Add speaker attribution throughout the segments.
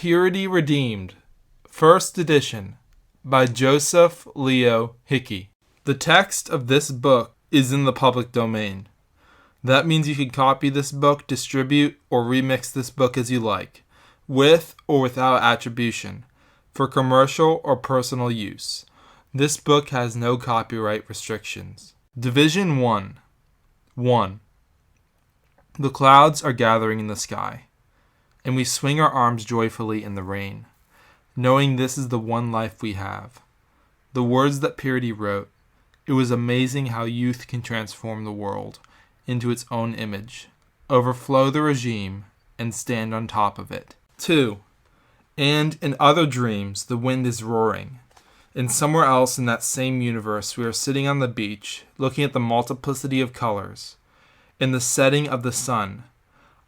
Speaker 1: Purity Redeemed, First Edition, by Joseph Leo Hickey. The text of this book is in the public domain. That means you can copy this book, distribute, or remix this book as you like, with or without attribution, for commercial or personal use. This book has no copyright restrictions. Division 1. 1. The clouds are gathering in the sky, and we swing our arms joyfully in the rain, knowing this is the one life we have. The words that Purity wrote, it was amazing how youth can transform the world into its own image, overflow the regime, and stand on top of it. 2. And in other dreams, the wind is roaring. And somewhere else in that same universe, we are sitting on the beach, looking at the multiplicity of colors, in the setting of the sun.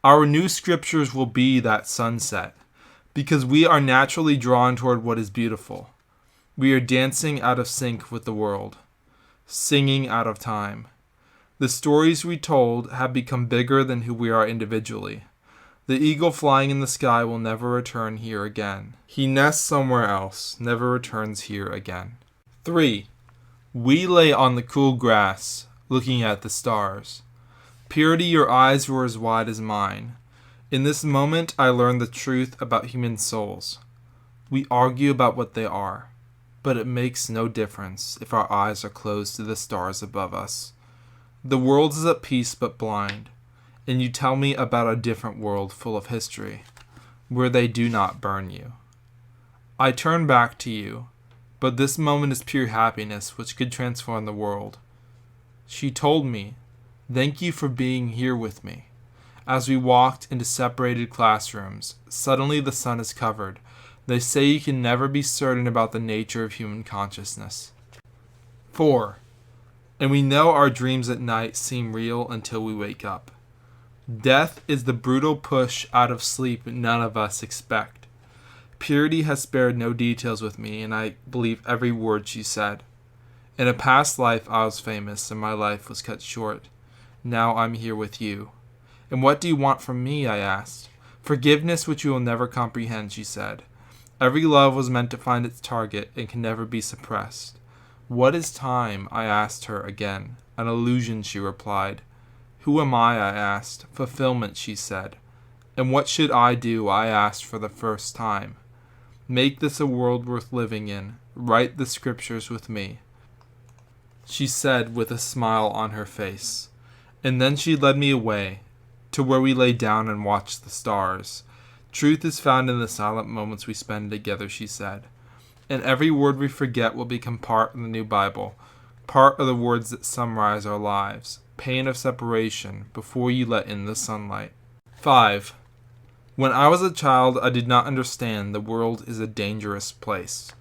Speaker 1: Our new scriptures will be that sunset, because we are naturally drawn toward what is beautiful. We are dancing out of sync with the world, singing out of time. The stories we told have become bigger than who we are individually. The eagle flying in the sky will never return here again. He nests somewhere else, never returns here again. 3. We lay on the cool grass, looking at the stars. Purity, your eyes were as wide as mine. In this moment, I learned the truth about human souls. We argue about what they are, but it makes no difference if our eyes are closed to the stars above us. The world is at peace but blind, and you tell me about a different world full of history, where they do not burn you. I turn back to you, but this moment is pure happiness which could transform the world. She told me, thank you for being here with me. As we walked into separated classrooms, suddenly the sun is covered. They say you can never be certain about the nature of human consciousness. 4. And we know our dreams at night seem real until we wake up. Death is the brutal push out of sleep none of us expect. Purity has spared no details with me, and I believe every word she said. In a past life I was famous, and my life was cut short. Now I'm here with you. And what do you want from me? I asked. Forgiveness which you will never comprehend, she said. Every love was meant to find its target and can never be suppressed. What is time? I asked her again. An illusion, she replied. Who am I asked. Fulfillment, she said. And what should I do? I asked for the first time. Make this a world worth living in. Write the scriptures with me, she said with a smile on her face. And then she led me away, to where we lay down and watched the stars. Truth is found in the silent moments we spend together, she said. And every word we forget will become part of the new Bible, part of the words that summarize our lives. Pain of separation, before you let in the sunlight. 5. When I was a child, I did not understand the world is a dangerous place.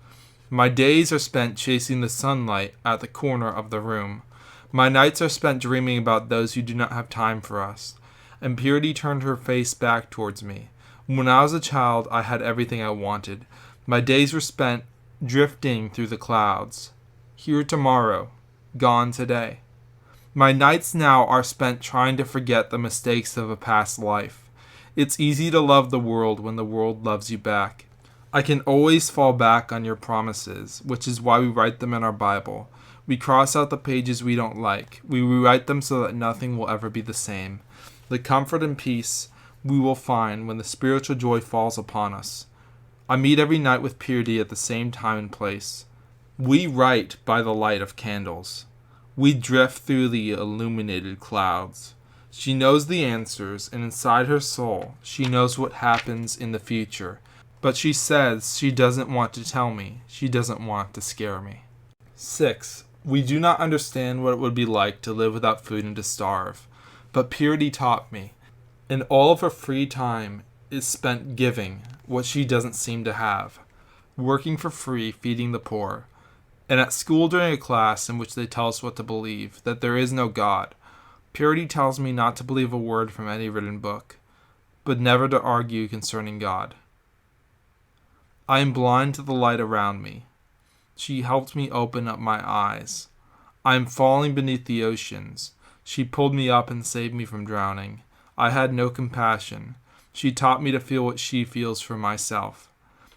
Speaker 1: My days are spent chasing the sunlight at the corner of the room. My nights are spent dreaming about those who do not have time for us. And Purity turned her face back towards me. When I was a child, I had everything I wanted. My days were spent drifting through the clouds. Here tomorrow, gone today. My nights now are spent trying to forget the mistakes of a past life. It's easy to love the world when the world loves you back. I can always fall back on your promises, which is why we write them in our Bible. We cross out the pages we don't like. We rewrite them so that nothing will ever be the same. The comfort and peace we will find when the spiritual joy falls upon us. I meet every night with Purity at the same time and place. We write by the light of candles. We drift through the illuminated clouds. She knows the answers, and inside her soul, she knows what happens in the future. But she says she doesn't want to tell me. She doesn't want to scare me. 6. We do not understand what it would be like to live without food and to starve. But Purity taught me, and all of her free time is spent giving what she doesn't seem to have, working for free, feeding the poor. And at school during a class in which they tell us what to believe, that there is no God, Purity tells me not to believe a word from any written book, but never to argue concerning God. I am blind to the light around me. She helped me open up my eyes. I am falling beneath the oceans. She pulled me up and saved me from drowning. I had no compassion. She taught me to feel what she feels for myself.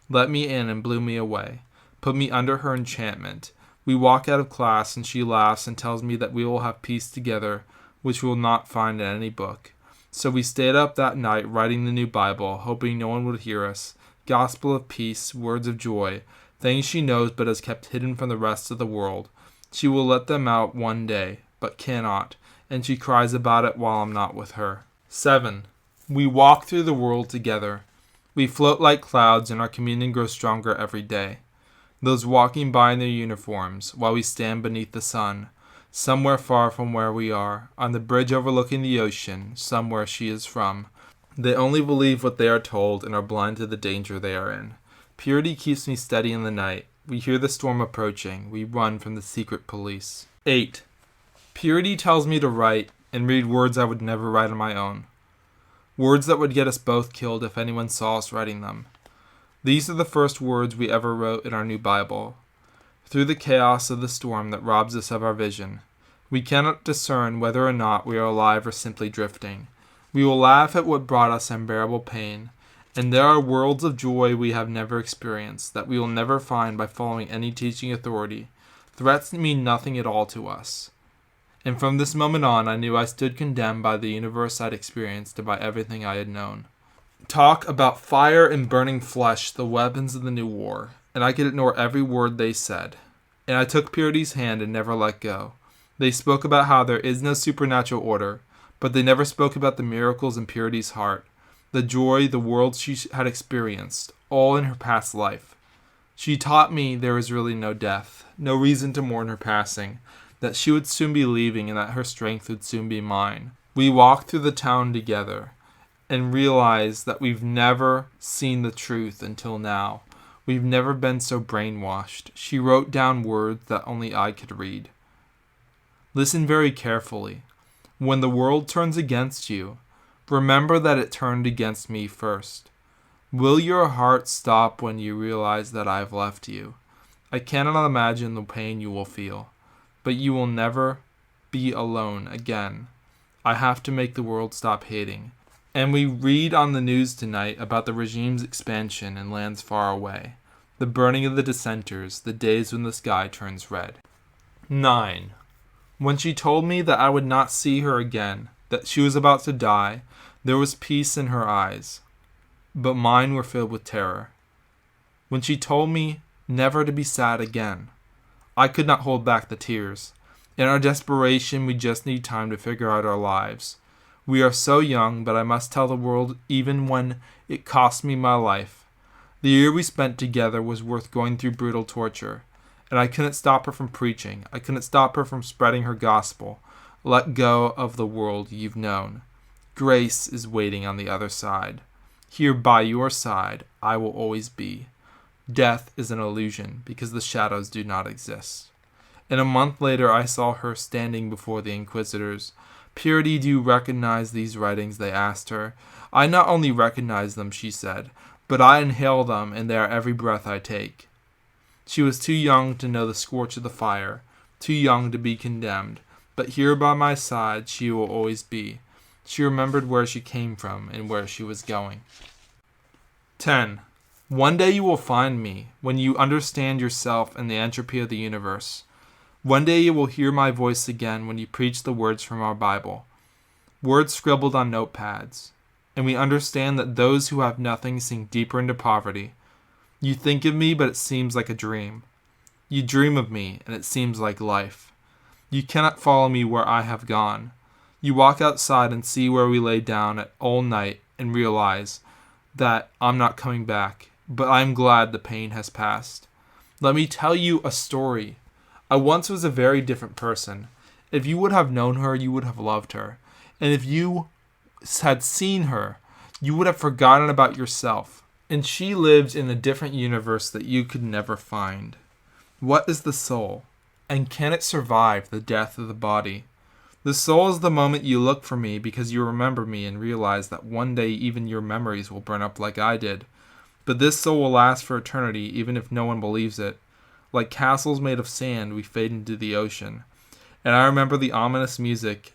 Speaker 1: Let me in and blew me away. Put me under her enchantment. We walk out of class and she laughs and tells me that we will have peace together, which we will not find in any book. So we stayed up that night writing the new Bible, hoping no one would hear us. Gospel of peace, words of joy, things she knows but has kept hidden from the rest of the world. She will let them out one day, but cannot, and she cries about it while I'm not with her. 7. We walk through the world together. We float like clouds, and our communion grows stronger every day. Those walking by in their uniforms, while we stand beneath the sun, somewhere far from where we are, on the bridge overlooking the ocean, somewhere she is from. They only believe what they are told and are blind to the danger they are in. Purity keeps me steady in the night. We hear the storm approaching. We run from the secret police. 8. Purity tells me to write and read words I would never write on my own. Words that would get us both killed if anyone saw us writing them. These are the first words we ever wrote in our new Bible. Through the chaos of the storm that robs us of our vision, we cannot discern whether or not we are alive or simply drifting. We will laugh at what brought us unbearable pain, and there are worlds of joy we have never experienced that we will never find by following any teaching authority. Threats mean nothing at all to us. And from this moment on, I knew I stood condemned by the universe I'd experienced and by everything I had known. Talk about fire and burning flesh, the weapons of the new war, and I could ignore every word they said. And I took Purity's hand and never let go. They spoke about how there is no supernatural order, but they never spoke about the miracles in Purity's heart, the joy the world she had experienced, all in her past life. She taught me there is really no death, no reason to mourn her passing, that she would soon be leaving and that her strength would soon be mine. We walked through the town together and realized that we've never seen the truth until now. We've never been so brainwashed. She wrote down words that only I could read. Listen very carefully. When the world turns against you, remember that it turned against me first. Will your heart stop when you realize that I have left you? I cannot imagine the pain you will feel, but you will never be alone again. I have to make the world stop hating. And we read on the news tonight about the regime's expansion in lands far away, the burning of the dissenters, the days when the sky turns red. 9. When she told me that I would not see her again, that she was about to die, there was peace in her eyes, but mine were filled with terror. When she told me never to be sad again, I could not hold back the tears. In our desperation, we just need time to figure out our lives. We are so young, but I must tell the world even when it cost me my life. The year we spent together was worth going through brutal torture, and I couldn't stop her from preaching. I couldn't stop her from spreading her gospel. Let go of the world you've known. Grace is waiting on the other side. Here by your side, I will always be. Death is an illusion because the shadows do not exist. And a month later, I saw her standing before the inquisitors. Purity, do you recognize these writings? They asked her. I not only recognize them, she said, but I inhale them, and they are every breath I take. She was too young to know the scorch of the fire, too young to be condemned, but here by my side she will always be. She remembered where she came from and where she was going. 10. One day you will find me, when you understand yourself and the entropy of the universe. One day you will hear my voice again when you preach the words from our Bible. Words scribbled on notepads. And we understand that those who have nothing sink deeper into poverty. You think of me, but it seems like a dream. You dream of me, and it seems like life. You cannot follow me where I have gone. You walk outside and see where we lay down at all night and realize that I'm not coming back, but I'm glad the pain has passed. Let me tell you a story. I once was a very different person. If you would have known her, you would have loved her. And if you had seen her, you would have forgotten about yourself. And she lived in a different universe that you could never find. What is the soul? And can it survive the death of the body? The soul is the moment you look for me because you remember me and realize that one day even your memories will burn up like I did. But this soul will last for eternity even if no one believes it. Like castles made of sand, we fade into the ocean. And I remember the ominous music.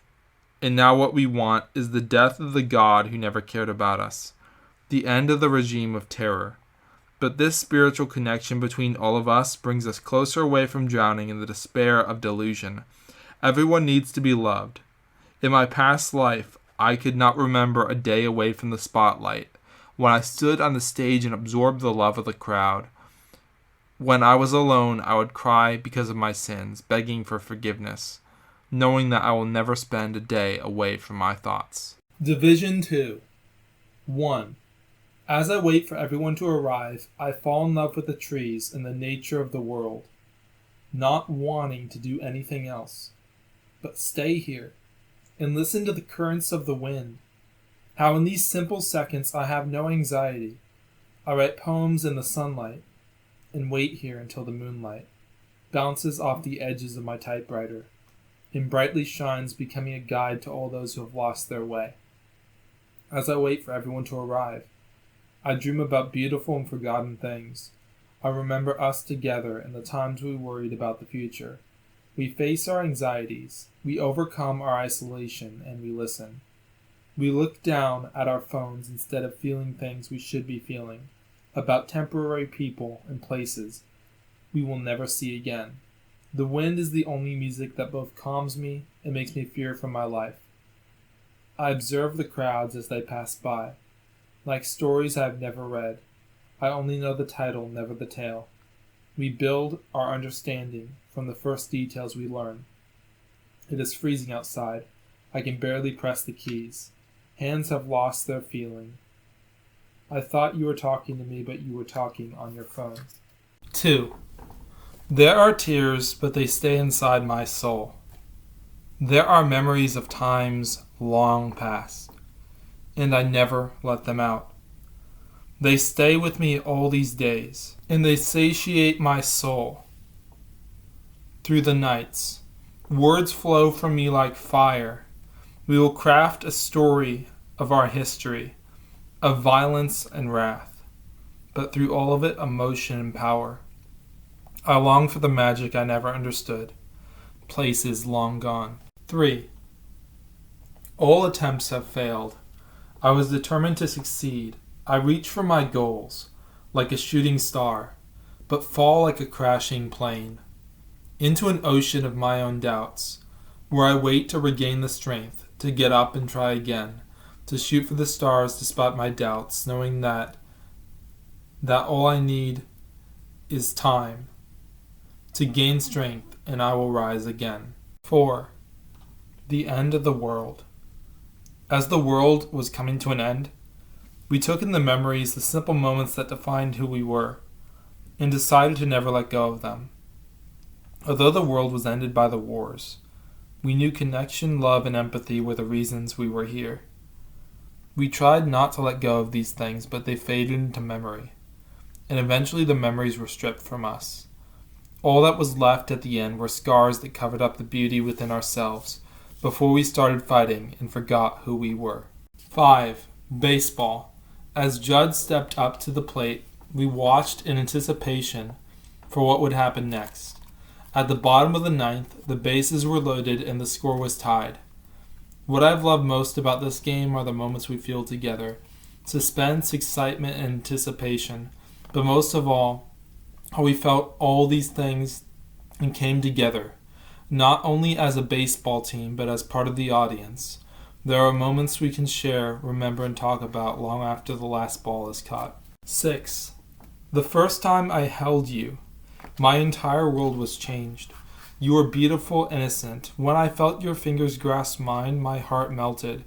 Speaker 1: And now what we want is the death of the God who never cared about us. the end of the regime of terror. But this spiritual connection between all of us brings us closer away from drowning in the despair of delusion. Everyone needs to be loved. In my past life, I could not remember a day away from the spotlight, when I stood on the stage and absorbed the love of the crowd. When I was alone, I would cry because of my sins, begging for forgiveness, knowing that I will never spend a day away from my thoughts. Division 2. 1. As I wait for everyone to arrive, I fall in love with the trees and the nature of the world, not wanting to do anything else, but stay here and listen to the currents of the wind. How in these simple seconds I have no anxiety. I write poems in the sunlight and wait here until the moonlight bounces off the edges of my typewriter and brightly shines, becoming a guide to all those who have lost their way. As I wait for everyone to arrive, I dream about beautiful and forgotten things. I remember us together and the times we worried about the future. We face our anxieties, we overcome our isolation, and we listen. We look down at our phones instead of feeling things we should be feeling, about temporary people and places we will never see again. The wind is the only music that both calms me and makes me fear for my life. I observe the crowds as they pass by, like stories I have never read. I only know the title, never the tale. We build our understanding from the first details we learn. It is freezing outside. I can barely press the keys. Hands have lost their feeling. I thought you were talking to me, but you were talking on your phone. 2. There are tears, but they stay inside my soul. There are memories of times long past, and I never let them out. They stay with me all these days, and they satiate my soul. Through the nights, words flow from me like fire. We will craft a story of our history, of violence and wrath, but through all of it, emotion and power. I long for the magic I never understood, places long gone. 3. All attempts have failed. I was determined to succeed. I reach for my goals, like a shooting star, but fall like a crashing plane, into an ocean of my own doubts, where I wait to regain the strength, to get up and try again, to shoot for the stars despite my doubts, knowing that all I need is time to gain strength, and I will rise again. 4. The end of the world. As the world was coming to an end, we took in the memories, the simple moments that defined who we were, and decided to never let go of them. Although the world was ended by the wars, we knew connection, love, and empathy were the reasons we were here. We tried not to let go of these things, but they faded into memory, and eventually the memories were stripped from us. All that was left at the end were scars that covered up the beauty within ourselves before we started fighting and forgot who we were. 5. Baseball. As Judd stepped up to the plate, we watched in anticipation for what would happen next. At the bottom of the ninth, the bases were loaded and the score was tied. What I've loved most about this game are the moments we feel together. Suspense, excitement, and anticipation. But most of all, how we felt all these things and came together, not only as a baseball team, but as part of the audience. There are moments we can share, remember, and talk about long after the last ball is caught. 6. The first time I held you, my entire world was changed. You were beautiful, innocent. When I felt your fingers grasp mine, my heart melted.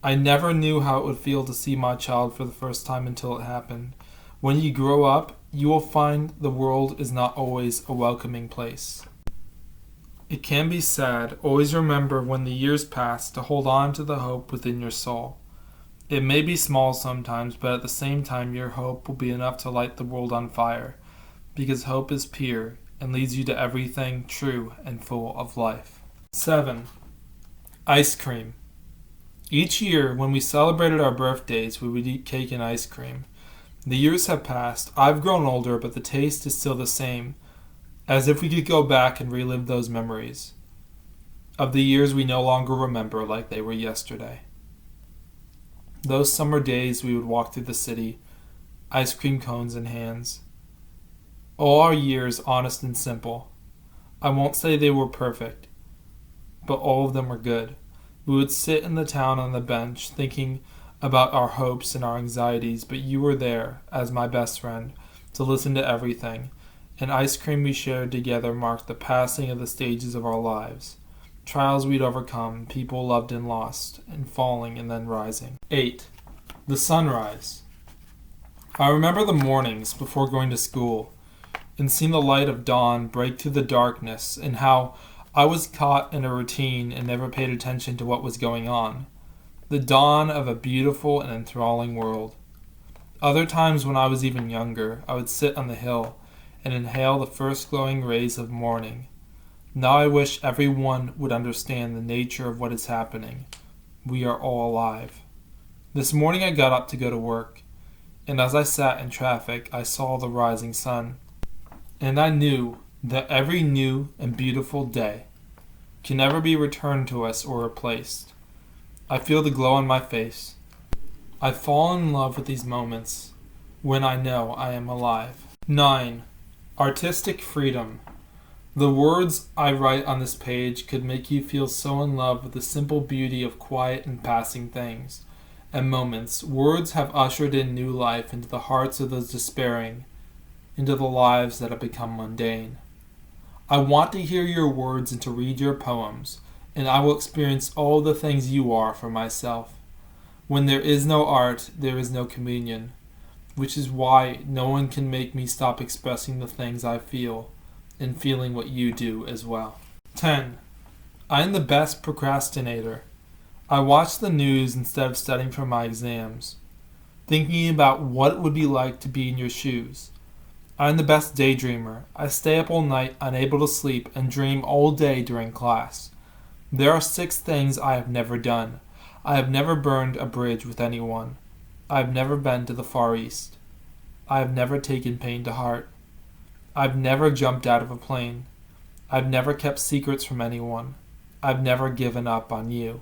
Speaker 1: I never knew how it would feel to see my child for the first time until it happened. When you grow up, you will find the world is not always a welcoming place. It can be sad. Always remember when the years pass to hold on to the hope within your soul. It may be small sometimes, but at the same time your hope will be enough to light the world on fire, because hope is pure and leads you to everything true and full of life. 7. Ice cream. Each year when we celebrated our birthdays, we would eat cake and ice cream. The years have passed. I've grown older, but the taste is still the same, as if we could go back and relive those memories of the years we no longer remember like they were yesterday. Those summer days we would walk through the city, ice cream cones in hands. All our years honest and simple. I won't say they were perfect, but all of them were good. We would sit in the town on the bench thinking about our hopes and our anxieties, but you were there as my best friend to listen to everything, and ice cream we shared together marked the passing of the stages of our lives. Trials we'd overcome, people loved and lost, and falling and then rising. 8. The sunrise. I remember the mornings before going to school and seeing the light of dawn break through the darkness, and how I was caught in a routine and never paid attention to what was going on. The dawn of a beautiful and enthralling world. Other times when I was even younger, I would sit on the hill and inhale the first glowing rays of morning. Now I wish everyone would understand the nature of what is happening. We are all alive. This morning I got up to go to work, and as I sat in traffic, I saw the rising sun. And I knew that every new and beautiful day can never be returned to us or replaced. I feel the glow on my face. I fall in love with these moments when I know I am alive. 9. Artistic freedom. The words I write on this page could make you feel so in love with the simple beauty of quiet and passing things and moments. Words have ushered in new life into the hearts of those despairing, into the lives that have become mundane. I want to hear your words and to read your poems, and I will experience all the things you are for myself. When there is no art, there is no communion, which is why no one can make me stop expressing the things I feel and feeling what you do as well. 10. I am the best procrastinator. I watch the news instead of studying for my exams, thinking about what it would be like to be in your shoes. I am the best daydreamer. I stay up all night, unable to sleep, and dream all day during class. There are 6 things I have never done. I have never burned a bridge with anyone. I have never been to the Far East. I have never taken pain to heart. I've never jumped out of a plane. I've never kept secrets from anyone. I've never given up on you.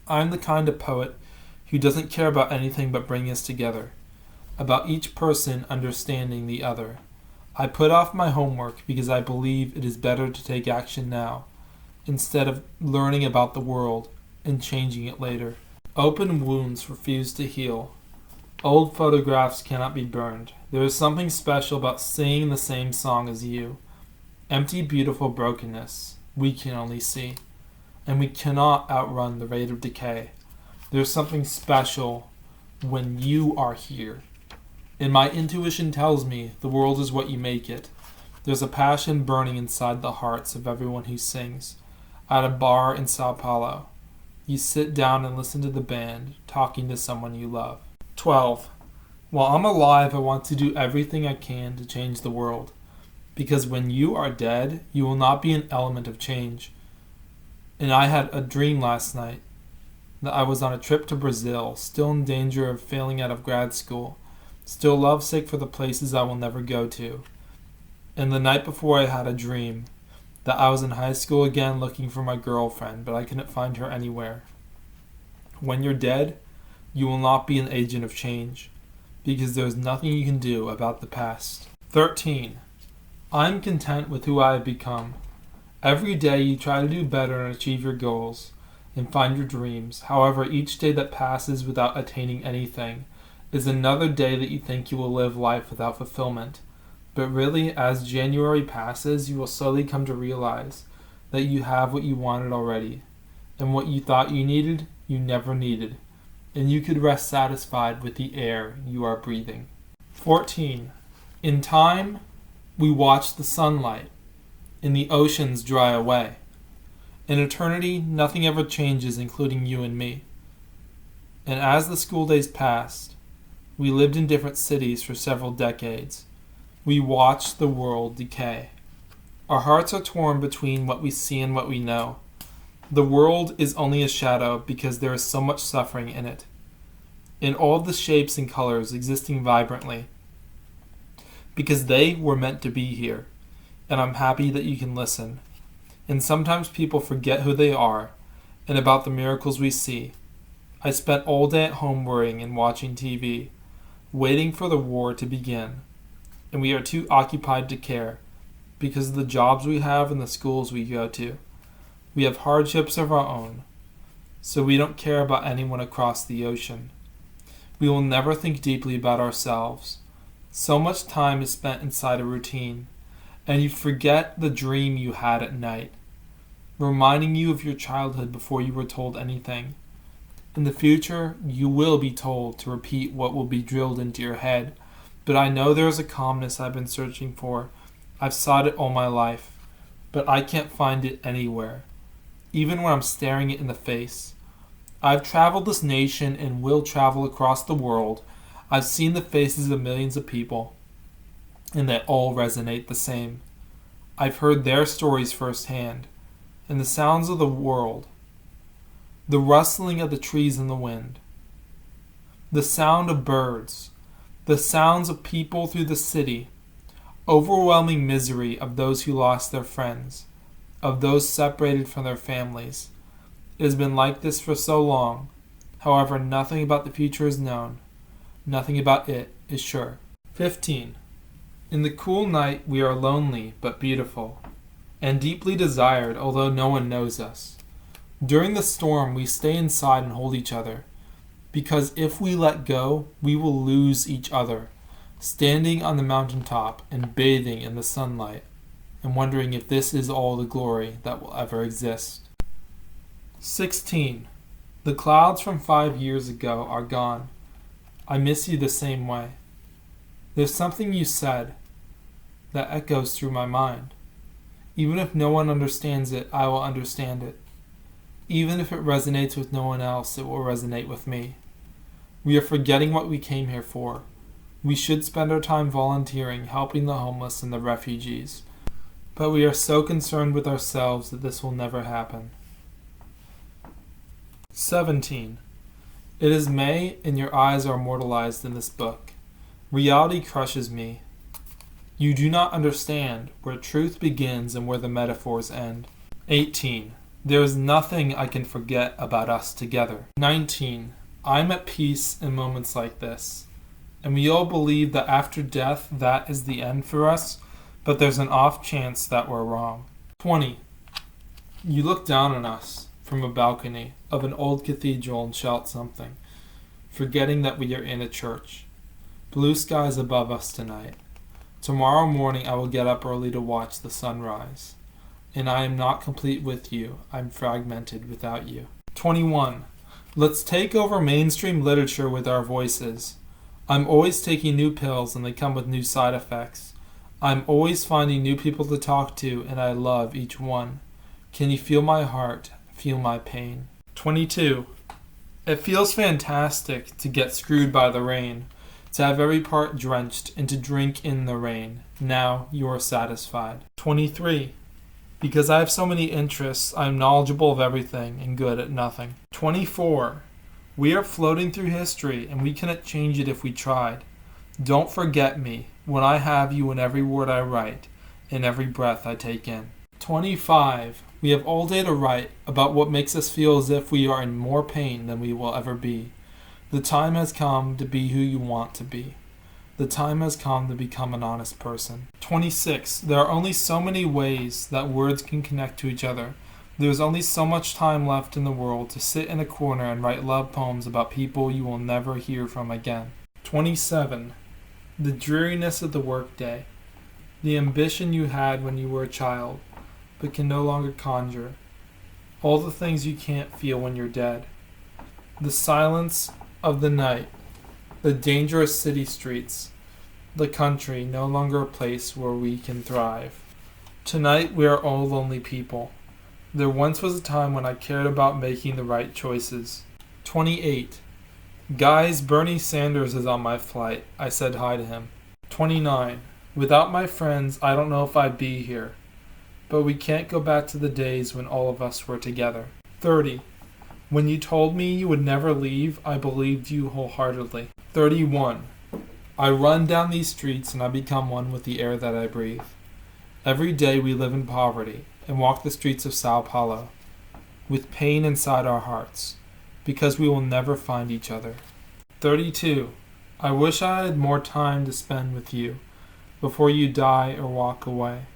Speaker 1: I'm the kind of poet who doesn't care about anything but bringing us together, about each person understanding the other. I put off my homework because I believe it is better to take action now, instead of learning about the world and changing it later. Open wounds refuse to heal. Old photographs cannot be burned. There is something special about singing the same song as you. Empty, beautiful brokenness we can only see, and we cannot outrun the rate of decay. There is something special when you are here, and my intuition tells me the world is what you make it. There's a passion burning inside the hearts of everyone who sings. At a bar in Sao Paulo, you sit down and listen to the band talking to someone you love. 12. While I'm alive, I want to do everything I can to change the world, because when you are dead, you will not be an element of change. And I had a dream last night that I was on a trip to Brazil, still in danger of failing out of grad school, still lovesick for the places I will never go to. And the night before, I had a dream that I was in high school again looking for my girlfriend, but I couldn't find her anywhere. When you're dead, you will not be an agent of change, because there is nothing you can do about the past. 13. I'm content with who I have become. Every day you try to do better and achieve your goals and find your dreams. However, each day that passes without attaining anything is another day that you think you will live life without fulfillment. But really, as January passes, you will slowly come to realize that you have what you wanted already, and what you thought you needed, you never needed, and you could rest satisfied with the air you are breathing. 14. In time, we watch the sunlight, and the oceans dry away. In eternity, nothing ever changes, including you and me. And as the school days passed, we lived in different cities for several decades. We watched the world decay. Our hearts are torn between what we see and what we know. The world is only a shadow because there is so much suffering in it, in all the shapes and colors existing vibrantly, because they were meant to be here, and I'm happy that you can listen. And sometimes people forget who they are and about the miracles we see. I spent all day at home worrying and watching TV, waiting for the war to begin. And we are too occupied to care because of the jobs we have and the schools we go to. We have hardships of our own, so we don't care about anyone across the ocean. We will never think deeply about ourselves. So much time is spent inside a routine, and you forget the dream you had at night, reminding you of your childhood before you were told anything. In the future, you will be told to repeat what will be drilled into your head, but I know there is a calmness I've been searching for. I've sought it all my life, but I can't find it anywhere, even when I'm staring it in the face. I've traveled this nation and will travel across the world. I've seen the faces of millions of people, and they all resonate the same. I've heard their stories firsthand, and the sounds of the world, the rustling of the trees in the wind, the sound of birds, the sounds of people through the city, overwhelming misery of those who lost their friends, of those separated from their families. It has been like this for so long. However, nothing about the future is known. Nothing about it is sure. 15. In the cool night we are lonely but beautiful, and deeply desired although no one knows us. During the storm we stay inside and hold each other, because if we let go, we will lose each other, standing on the mountaintop and bathing in the sunlight, and wondering if this is all the glory that will ever exist. 16. The clouds from 5 years ago are gone. I miss you the same way. There's something you said that echoes through my mind. Even if no one understands it, I will understand it. Even if it resonates with no one else, it will resonate with me. We are forgetting what we came here for. We should spend our time volunteering, helping the homeless and the refugees. But we are so concerned with ourselves that this will never happen. 17. It is May, and your eyes are immortalized in this book. Reality crushes me. You do not understand where truth begins and where the metaphors end. 18. There is nothing I can forget about us together. 19. I'm at peace in moments like this. And we all believe that after death, that is the end for us, but there's an off chance that we're wrong. 20. You look down on us from a balcony of an old cathedral and shout something, forgetting that we are in a church. Blue skies above us tonight. Tomorrow morning I will get up early to watch the sunrise. And I am not complete with you. I'm fragmented without you. 21. Let's take over mainstream literature with our voices. I'm always taking new pills and they come with new side effects. I'm always finding new people to talk to and I love each one. Can you feel my heart? Feel my pain. 22. It feels fantastic to get screwed by the rain, to have every part drenched, and to drink in the rain. Now you are satisfied. 23. Because I have so many interests, I am knowledgeable of everything and good at nothing. 24. We are floating through history, and we cannot change it if we tried. Don't forget me when I have you in every word I write, in every breath I take in. 25. We have all day to write about what makes us feel as if we are in more pain than we will ever be. The time has come to be who you want to be. The time has come to become an honest person. 26. There are only so many ways that words can connect to each other. There is only so much time left in the world to sit in a corner and write love poems about people you will never hear from again. 27. The dreariness of the workday. The ambition you had when you were a child, but can no longer conjure. All the things you can't feel when you're dead. The silence of the night. The dangerous city streets. The country, no longer a place where we can thrive. Tonight we are all lonely people. There once was a time when I cared about making the right choices. 28. Guys, Bernie Sanders is on my flight. I said hi to him. 29. Without my friends, I don't know if I'd be here. But we can't go back to the days when all of us were together. 30. When you told me you would never leave, I believed you wholeheartedly. 31. I run down these streets and I become one with the air that I breathe. Every day we live in poverty and walk the streets of Sao Paulo with pain inside our hearts because we will never find each other. 32. I wish I had more time to spend with you before you die or walk away.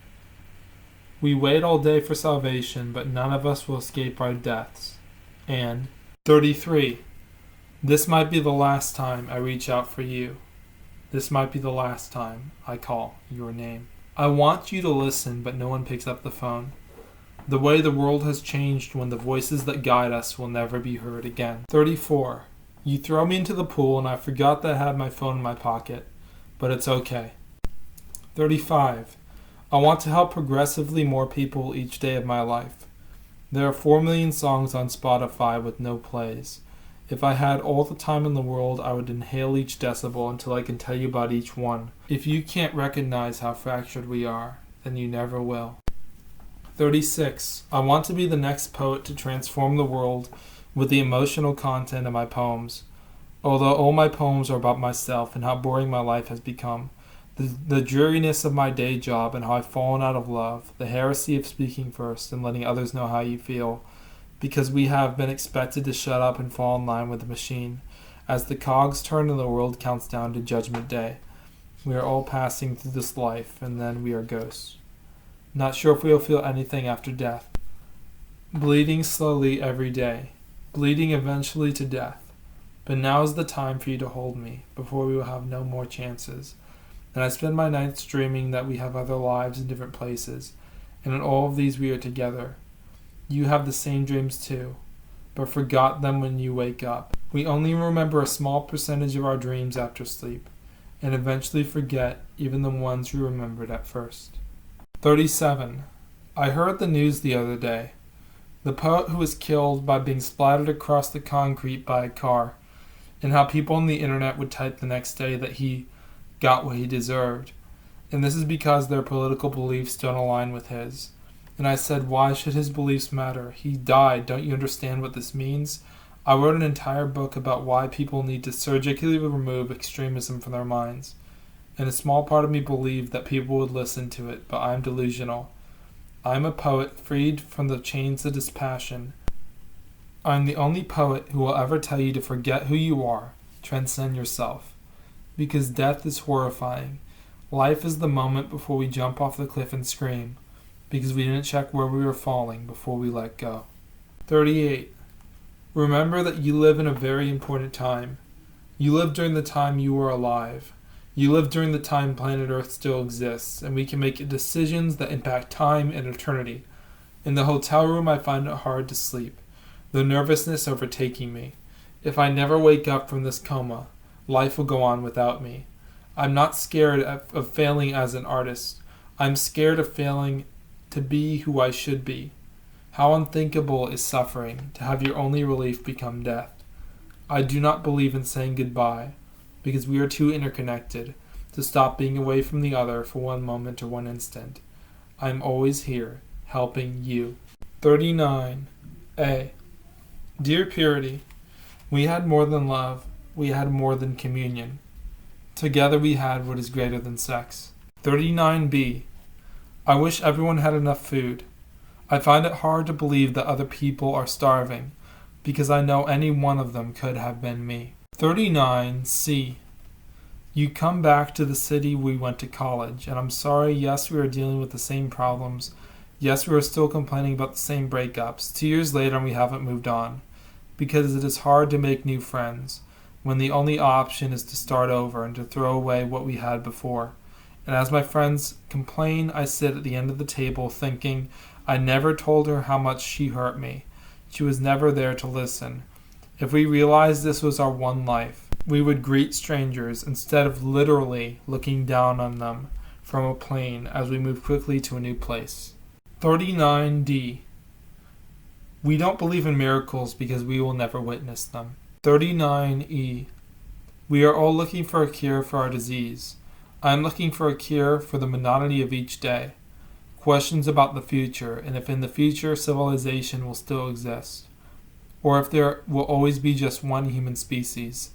Speaker 1: We wait all day for salvation, but none of us will escape our deaths. And 33. This might be the last time I reach out for you. This might be the last time I call your name. I want you to listen, but no one picks up the phone. The way the world has changed when the voices that guide us will never be heard again. 34. You throw me into the pool and I forgot that I had my phone in my pocket, but it's okay. 35. I want to help progressively more people each day of my life. There are 4 million songs on Spotify with no plays. If I had all the time in the world, I would inhale each decibel until I can tell you about each one. If you can't recognize how fractured we are, then you never will. 36. I want to be the next poet to transform the world with the emotional content of my poems. Although all my poems are about myself and how boring my life has become, the dreariness of my day job and how I've fallen out of love, the heresy of speaking first and letting others know how you feel, because we have been expected to shut up and fall in line with the machine. As the cogs turn and the world counts down to Judgment Day, we are all passing through this life, and then we are ghosts. Not sure if we will feel anything after death. Bleeding slowly every day, bleeding eventually to death. But now is the time for you to hold me, before we will have no more chances. And I spend my nights dreaming that we have other lives in different places, and in all of these we are together. You have the same dreams too, but forgot them when you wake up. We only remember a small percentage of our dreams after sleep, and eventually forget even the ones we remembered at first. 37. I heard the news the other day. The poet who was killed by being splattered across the concrete by a car, and how people on the internet would type the next day that he got what he deserved. And this is because their political beliefs don't align with his. And I said, why should his beliefs matter? He died. Don't you understand what this means? I wrote an entire book about why people need to surgically remove extremism from their minds. And a small part of me believed that people would listen to it, but I'm delusional. I'm a poet freed from the chains of dispassion. I'm the only poet who will ever tell you to forget who you are, transcend yourself. Because death is horrifying. Life is the moment before we jump off the cliff and scream, because we didn't check where we were falling before we let go. 38. Remember that you live in a very important time. You live during the time you were alive. You live during the time planet Earth still exists, and we can make decisions that impact time and eternity. In the hotel room, I find it hard to sleep, the nervousness overtaking me. If I never wake up from this coma, life will go on without me. I'm not scared of failing as an artist. I'm scared of failing to be who I should be. How unthinkable is suffering, to have your only relief become death. I do not believe in saying goodbye, because we are too interconnected to stop being away from the other for one moment or one instant. I am always here, helping you. 39. A. Dear Purity, we had more than love, we had more than communion. Together we had what is greater than sex. 39B. I wish everyone had enough food. I find it hard to believe that other people are starving, because I know any one of them could have been me. 39C. You come back to the city we went to college, and I'm sorry, yes, we are dealing with the same problems. Yes, we are still complaining about the same breakups. 2 years later and we haven't moved on, because it is hard to make new friends, when the only option is to start over and to throw away what we had before. And as my friends complain, I sit at the end of the table thinking, I never told her how much she hurt me. She was never there to listen. If we realized this was our one life, we would greet strangers instead of literally looking down on them from a plane as we move quickly to a new place. 39D. We don't believe in miracles because we will never witness them. 39E. We are all looking for a cure for our disease. I am looking for a cure for the monotony of each day. Questions about the future, and if in the future civilization will still exist, or if there will always be just one human species.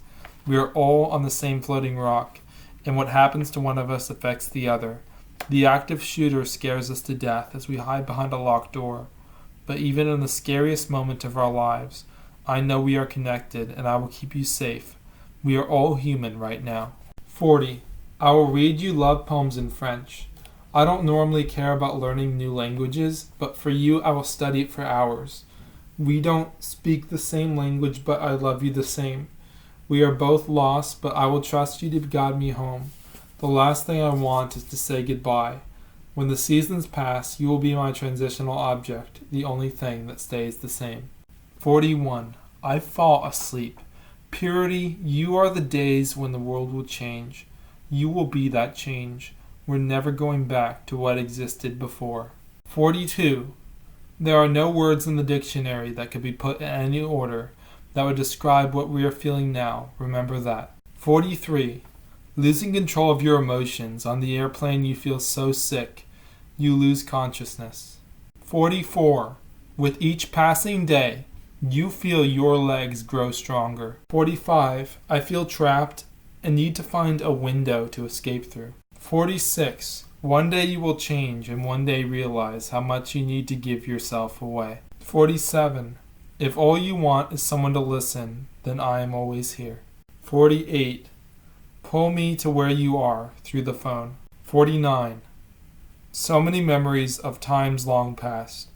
Speaker 1: We are all on the same floating rock, and what happens to one of us affects the other. The active shooter scares us to death as we hide behind a locked door. But even in the scariest moment of our lives, I know we are connected, and I will keep you safe. We are all human right now. 40. I will read you love poems in French. I don't normally care about learning new languages, but for you I will study it for hours. We don't speak the same language, but I love you the same. We are both lost, but I will trust you to guide me home. The last thing I want is to say goodbye. When the seasons pass, you will be my transitional object, the only thing that stays the same. 41. I fall asleep. Purity, you are the days when the world will change. You will be that change. We're never going back to what existed before. 42. There are no words in the dictionary that could be put in any order that would describe what we are feeling now. Remember that. 43. Losing control of your emotions. On the airplane you feel so sick. You lose consciousness. 44. With each passing day, you feel your legs grow stronger. 45. I feel trapped and need to find a window to escape through. 46. One day you will change and one day realize how much you need to give yourself away. 47. If all you want is someone to listen, then I am always here. 48. Pull me to where you are through the phone. 49. So many memories of times long past,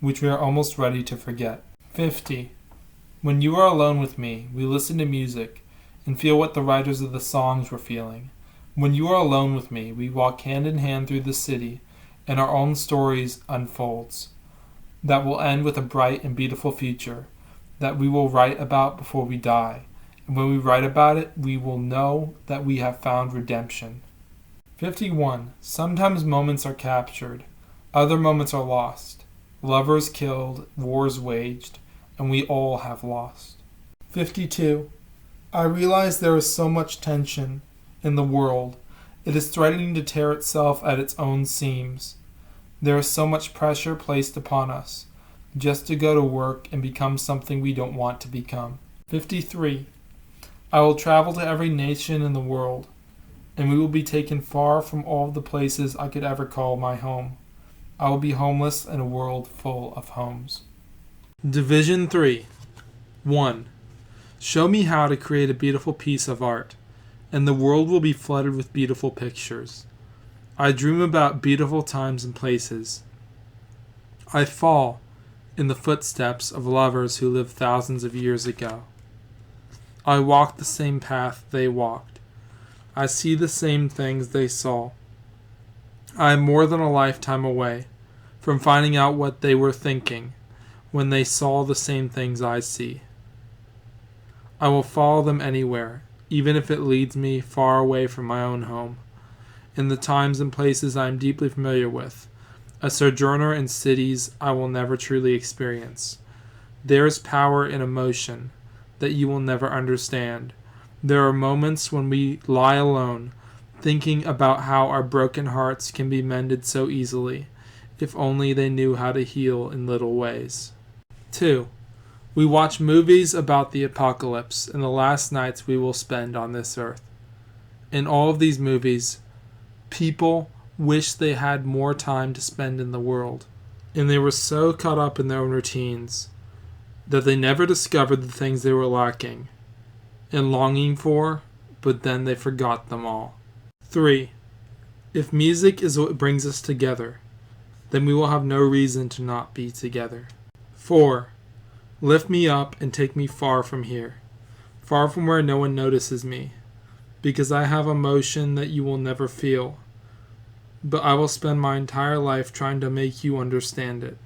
Speaker 1: which we are almost ready to forget. 50. When you are alone with me, we listen to music and feel what the writers of the songs were feeling. When you are alone with me, we walk hand in hand through the city and our own stories unfolds. That will end with a bright and beautiful future that we will write about before we die. And when we write about it, we will know that we have found redemption. 51. Sometimes moments are captured. Other moments are lost. Lovers killed, wars waged, and we all have lost. 52. I realize there is so much tension in the world. It is threatening to tear itself at its own seams. There is so much pressure placed upon us just to go to work and become something we don't want to become. 53. I will travel to every nation in the world, and we will be taken far from all the places I could ever call my home. I will be homeless in a world full of homes. Division 3. 1. Show me how to create a beautiful piece of art, and the world will be flooded with beautiful pictures. I dream about beautiful times and places. I fall in the footsteps of lovers who lived thousands of years ago. I walk the same path they walked. I see the same things they saw. I am more than a lifetime away from finding out what they were thinking when they saw the same things I see. I will follow them anywhere, even if it leads me far away from my own home, in the times and places I am deeply familiar with, a sojourner in cities I will never truly experience. There is power in emotion that you will never understand. There are moments when we lie alone, thinking about how our broken hearts can be mended so easily, if only they knew how to heal in little ways. 2. We watch movies about the apocalypse and the last nights we will spend on this earth. In all of these movies, people wish they had more time to spend in the world, and they were so caught up in their own routines that they never discovered the things they were lacking and longing for, but then they forgot them all. 3. If music is what brings us together, then we will have no reason to not be together. 4. Lift me up and take me far from here, far from where no one notices me, because I have emotion that you will never feel, but I will spend my entire life trying to make you understand it.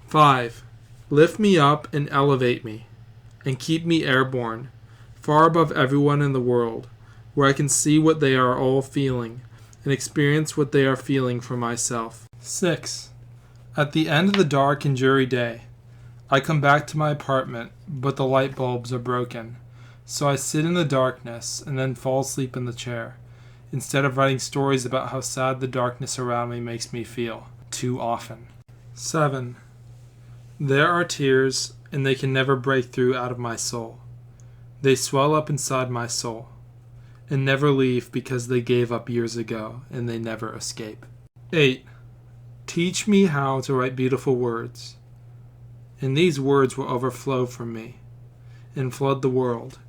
Speaker 1: 5. Lift me up and elevate me, and keep me airborne, far above everyone in the world, where I can see what they are all feeling, and experience what they are feeling for myself. 6. At the end of the dark and dreary day, I come back to my apartment, but the light bulbs are broken, so I sit in the darkness and then fall asleep in the chair, instead of writing stories about how sad the darkness around me makes me feel, too often. 7. There are tears, and they can never break through out of my soul. They swell up inside my soul, and never leave because they gave up years ago, and they never escape. 8. Teach me how to write beautiful words, and these words will overflow from me. and flood the world,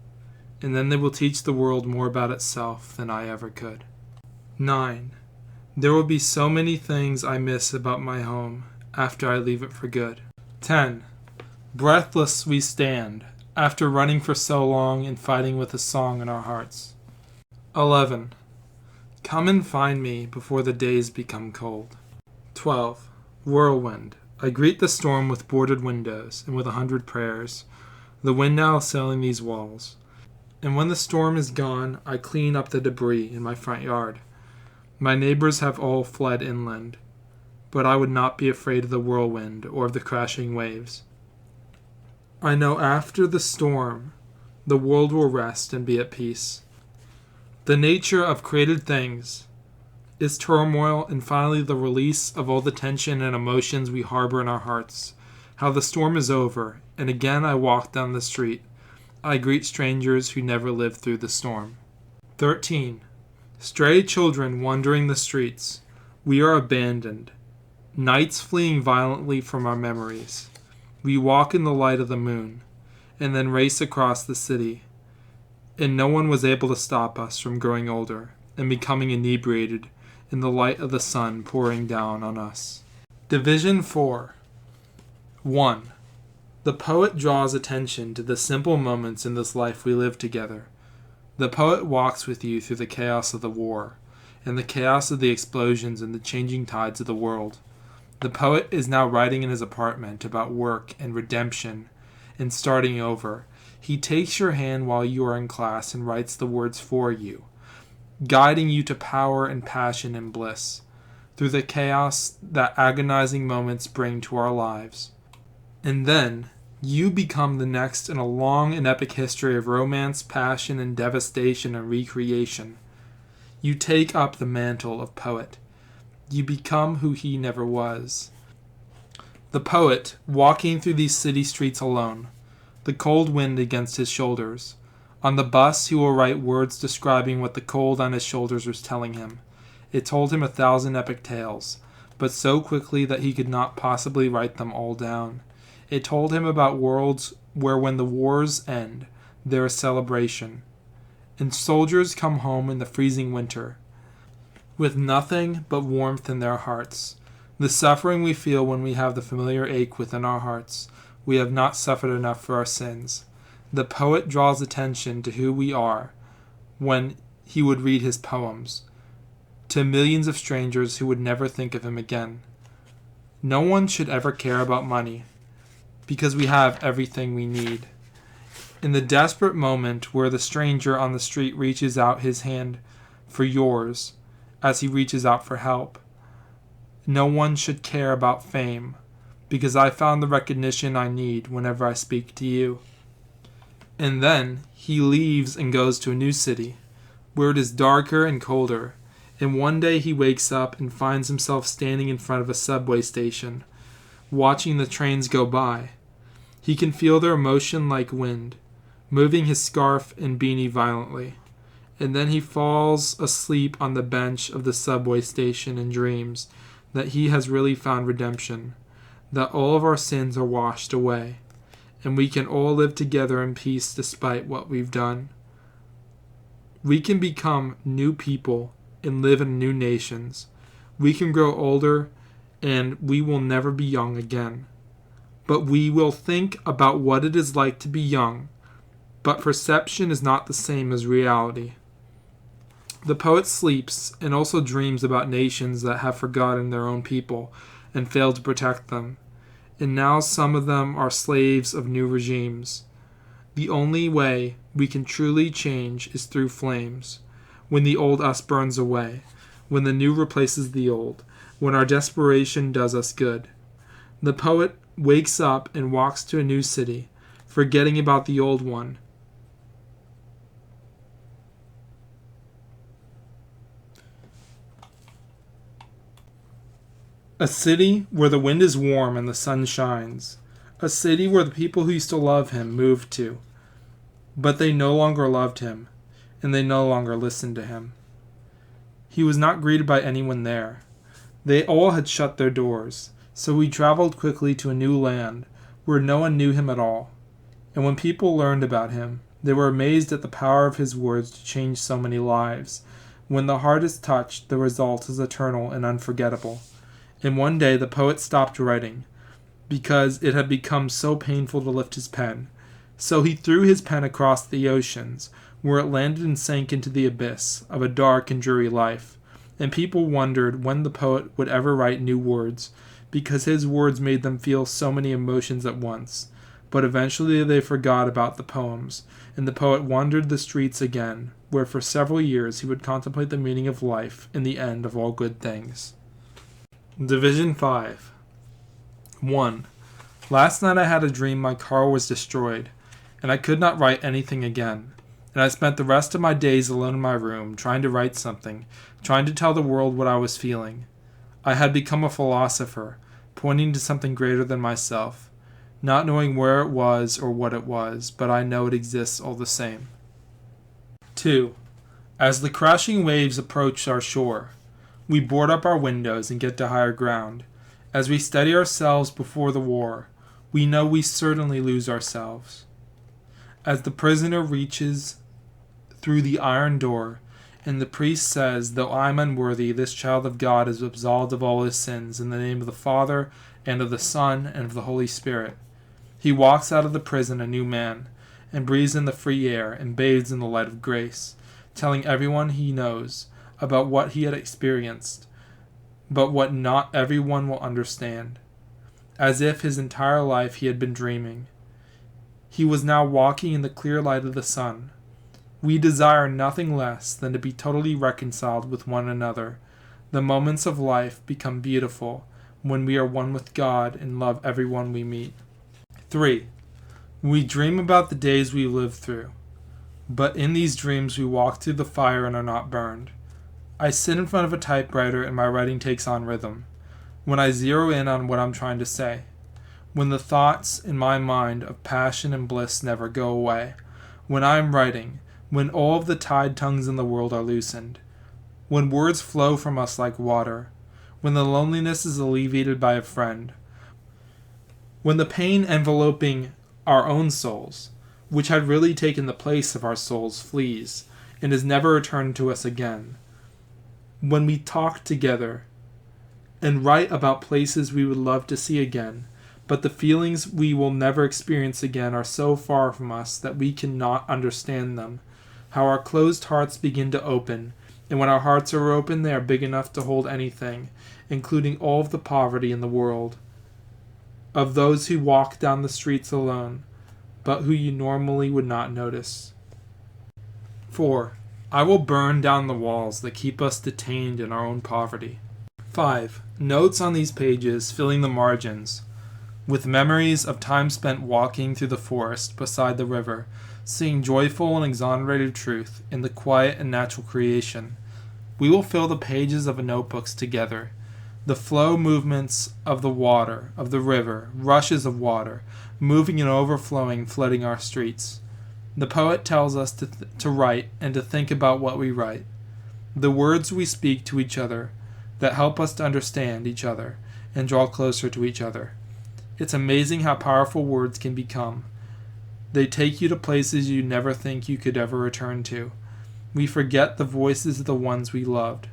Speaker 1: and then they will teach the world more about itself than I ever could. 9. There will be so many things I miss about my home after I leave it for good. 10. Breathless we stand, after running for so long and fighting with a song in our hearts. 11. Come and find me before the days become cold. 12. Whirlwind. I greet the storm with boarded windows and with 100 prayers, the wind now assailing these walls. And when the storm is gone, I clean up the debris in my front yard. My neighbors have all fled inland, but I would not be afraid of the whirlwind or of the crashing waves. I know after the storm, the world will rest and be at peace. The nature of created things is turmoil and finally the release of all the tension and emotions we harbor in our hearts. How the storm is over, and again I walk down the street. I greet strangers who never lived through the storm. 13. Stray children wandering the streets. We are abandoned. Nights fleeing violently from our memories. We walk in the light of the moon, and then race across the city. And no one was able to stop us from growing older and becoming inebriated in the light of the sun pouring down on us. Division 4. 1. The poet draws attention to the simple moments in this life we live together. The poet walks with you through the chaos of the war, and the chaos of the explosions and the changing tides of the world. The poet is now writing in his apartment about work and redemption and starting over. He takes your hand while you are in class and writes the words for you, guiding you to power and passion and bliss, through the chaos that agonizing moments bring to our lives. And then, you become the next in a long and epic history of romance, passion, and devastation and recreation. You take up the mantle of poet. You become who he never was. The poet, walking through these city streets alone, the cold wind against his shoulders. On the bus, he will write words describing what the cold on his shoulders was telling him. It told him 1,000 epic tales, but so quickly that he could not possibly write them all down. It told him about worlds where when the wars end, there is celebration, and soldiers come home in the freezing winter, with nothing but warmth in their hearts. The suffering we feel when we have the familiar ache within our hearts, we have not suffered enough for our sins. The poet draws attention to who we are when he would read his poems to millions of strangers who would never think of him again. No one should ever care about money, because we have everything we need. In the desperate moment where the stranger on the street reaches out his hand for yours, as he reaches out for help, no one should care about fame, because I found the recognition I need whenever I speak to you. And then he leaves and goes to a new city, where it is darker and colder, and one day he wakes up and finds himself standing in front of a subway station, watching the trains go by. He can feel their motion like wind, moving his scarf and beanie violently, and then he falls asleep on the bench of the subway station and dreams that he has really found redemption, that all of our sins are washed away, and we can all live together in peace despite what we've done. We can become new people and live in new nations. We can grow older, and we will never be young again. But we will think about what it is like to be young, but perception is not the same as reality. The poet sleeps and also dreams about nations that have forgotten their own people and failed to protect them, and now some of them are slaves of new regimes. The only way we can truly change is through flames, when the old us burns away, when the new replaces the old, when our desperation does us good. The poet wakes up and walks to a new city, forgetting about the old one. A city where the wind is warm and the sun shines. A city where the people who used to love him moved to. But they no longer loved him, and they no longer listened to him. He was not greeted by anyone there. They all had shut their doors, so he traveled quickly to a new land where no one knew him at all. And when people learned about him, they were amazed at the power of his words to change so many lives. When the heart is touched, the result is eternal and unforgettable. And one day the poet stopped writing, because it had become so painful to lift his pen. So he threw his pen across the oceans, where it landed and sank into the abyss of a dark and dreary life. And people wondered when the poet would ever write new words, because his words made them feel so many emotions at once. But eventually they forgot about the poems, and the poet wandered the streets again, where for several years he would contemplate the meaning of life and the end of all good things. Division 5. 1. Last night I had a dream my car was destroyed, and I could not write anything again. And I spent the rest of my days alone in my room, trying to write something, trying to tell the world what I was feeling. I had become a philosopher, pointing to something greater than myself, not knowing where it was or what it was, but I know it exists all the same. 2. As the crashing waves approach our shore, we board up our windows and get to higher ground. As we steady ourselves before the war, we know we certainly lose ourselves. As the prisoner reaches through the iron door, and the priest says, "Though I'm unworthy, this child of God is absolved of all his sins, in the name of the Father, and of the Son, and of the Holy Spirit," he walks out of the prison a new man, and breathes in the free air, and bathes in the light of grace, telling everyone he knows about what he had experienced, but what not everyone will understand, as if his entire life he had been dreaming. He was now walking in the clear light of the sun. We desire nothing less than to be totally reconciled with one another. The moments of life become beautiful when we are one with God and love everyone we meet. 3. We dream about the days we lived through, but in these dreams we walk through the fire and are not burned. I sit in front of a typewriter and my writing takes on rhythm, when I zero in on what I'm trying to say, when the thoughts in my mind of passion and bliss never go away, when I am writing, when all of the tied tongues in the world are loosened, when words flow from us like water, when the loneliness is alleviated by a friend, when the pain enveloping our own souls, which had really taken the place of our souls, flees and is never returned to us again, when we talk together and write about places we would love to see again, but the feelings we will never experience again are so far from us that we cannot understand them, how our closed hearts begin to open, and when our hearts are open they are big enough to hold anything, including all of the poverty in the world, of those who walk down the streets alone, but who you normally would not notice. 4. I will burn down the walls that keep us detained in our own poverty. 5. Notes on these pages filling the margins, with memories of time spent walking through the forest beside the river, seeing joyful and exonerated truth in the quiet and natural creation. We will fill the pages of notebooks together. The flow movements of the water, of the river, rushes of water, moving and overflowing, flooding our streets. The poet tells us to write and to think about what we write. The words we speak to each other that help us to understand each other and draw closer to each other. It's amazing how powerful words can become. They take you to places you never think you could ever return to. We forget the voices of the ones we loved.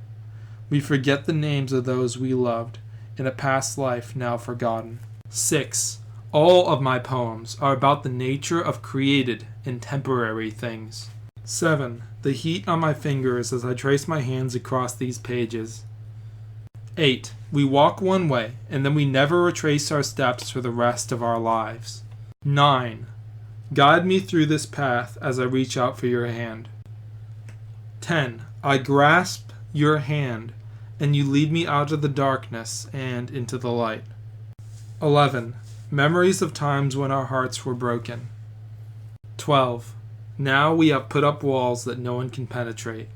Speaker 1: We forget the names of those we loved in a past life now forgotten. 6. All of my poems are about the nature of created and temporary things. 7. The heat on my fingers as I trace my hands across these pages. 8. We walk one way, and then we never retrace our steps for the rest of our lives. 9. Guide me through this path as I reach out for your hand. 10. I grasp your hand, and you lead me out of the darkness and into the light. 11. Memories of times when our hearts were broken. 12. Now we have put up walls that no one can penetrate.